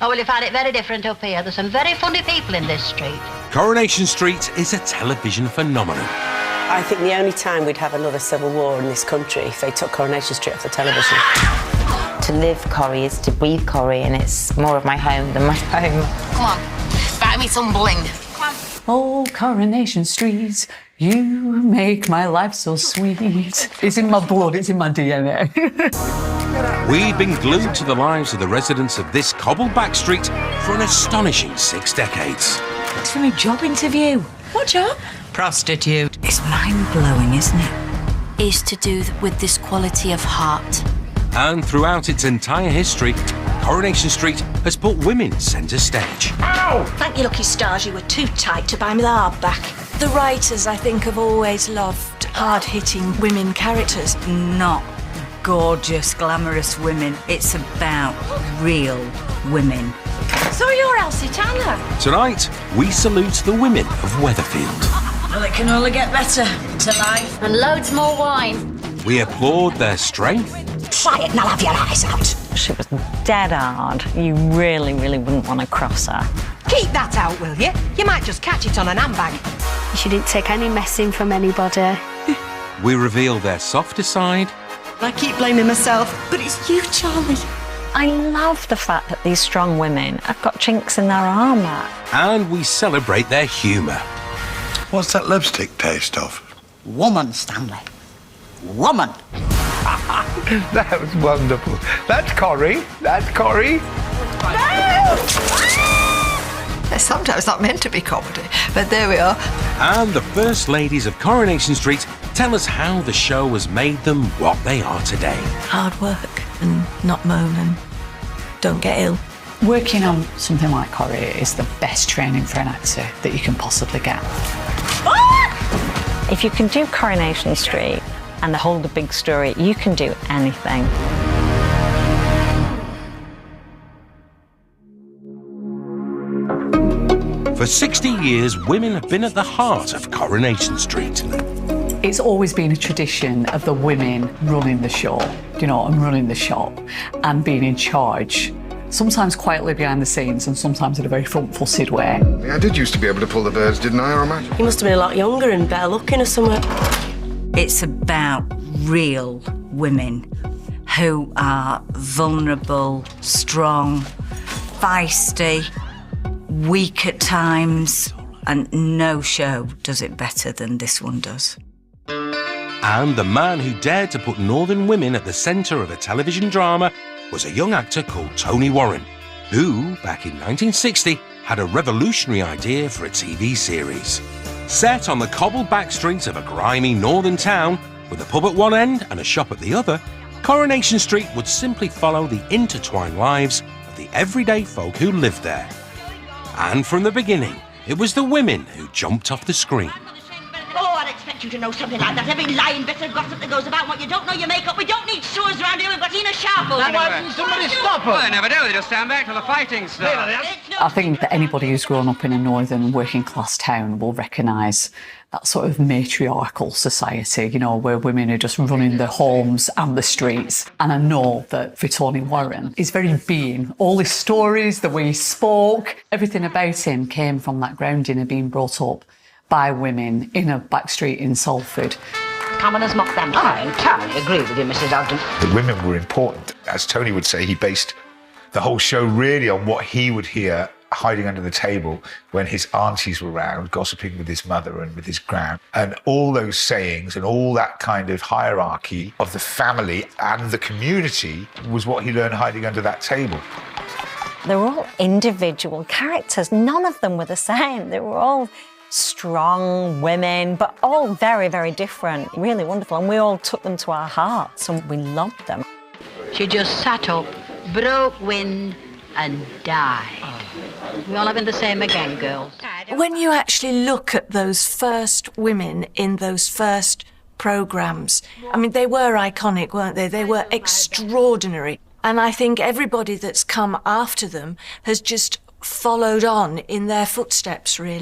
Oh, well, you find it very different up here. There's some very funny people in this street. Coronation Street is a television phenomenon. I think the only time we'd have another civil war in this country if they took Coronation Street off the television. To live Corrie is to breathe Corrie, and it's more of my home than my home. Come on, buy me some bling. Come on. Oh, Coronation Street, you make my life so sweet. It's in my blood, it's in my DNA. We've been glued to the lives of the residents of this cobbled-back street for an astonishing 6 decades. It's from a job interview. What job? Prostitute. It's mind-blowing, isn't it? Is to do with this quality of heart. And throughout its entire history, Coronation Street has put women centre stage. Ow! Thank you, lucky stars, you were too tight to buy me the hardback. The writers, I think, have always loved hard-hitting women characters. Not gorgeous, glamorous women. It's about real women. So you're Elsie Tanner. Tonight, we salute the women of Weatherfield. Well, it can only get better to life. And loads more wine. We applaud their strength. Try it and I'll have your eyes out. She was dead hard. You really, really wouldn't want to cross her. Keep that out, will you? You might just catch it on an handbag. She didn't take any messing from anybody. We reveal their softer side. I keep blaming myself, but it's you, Charlie. I love the fact that these strong women have got chinks in their armour. And we celebrate their humour. What's that lipstick taste of? Woman, Stanley. Woman. That was wonderful. That's Corrie. That's Corrie. No! It's sometimes not meant to be comedy, but there we are. And the first ladies of Coronation Street tell us how the show has made them what they are today. Hard work and not moan and don't get ill. Working on something like Corrie is the best training for an actor that you can possibly get. If you can do Coronation Street and hold a big story, you can do anything. For 60 years, women have been at the heart of Coronation Street. It's always been a tradition of the women running the show, you know, and running the shop and being in charge. Sometimes quietly behind the scenes and sometimes in a very front-footed way. I did used to be able to pull the birds, didn't I, or imagine? He must have been a lot younger and better looking or something. It's about real women who are vulnerable, strong, feisty, weak at times, and no show does it better than this one does. And the man who dared to put northern women at the centre of a television drama was a young actor called Tony Warren, who, back in 1960, had a revolutionary idea for a TV series. Set on the cobbled back streets of a grimy northern town, with a pub at one end and a shop at the other, Coronation Street would simply follow the intertwined lives of the everyday folk who lived there. And from the beginning, it was the women who jumped off the screen. Oh, I'd expect you to know something like that. Every lying bit of gossip that goes about what you don't know, you make up. We don't need sewers around here. We've got Ina Sharple. Why didn't somebody stop Well, her? they never do. They just stand back till the fighting starts. I think that anybody who's grown up in a northern working class town will recognise that sort of matriarchal society, you know, where women are just running the homes and the streets. And I know that for Tony Warren, his very being, all his stories, the way he spoke, everything about him came from that grounding of being brought up by women in a back street in Salford. Commoners mock them. I entirely agree with you, Mrs. Ogden. The women were important. As Tony would say, he based the whole show really on what he would hear hiding under the table when his aunties were around, gossiping with his mother and with his gran. And all those sayings and all that kind of hierarchy of the family and the community was what he learned hiding under that table. They were all individual characters. None of them were the same. They were all strong women, but all very, very different. Really wonderful. And we all took them to our hearts and we loved them. She just sat up, broke wind and died. We all having the same again, girls. When you actually look at those first women in those first programmes, I mean, they were iconic, weren't they? They were extraordinary. And I think everybody that's come after them has just followed on in their footsteps, really.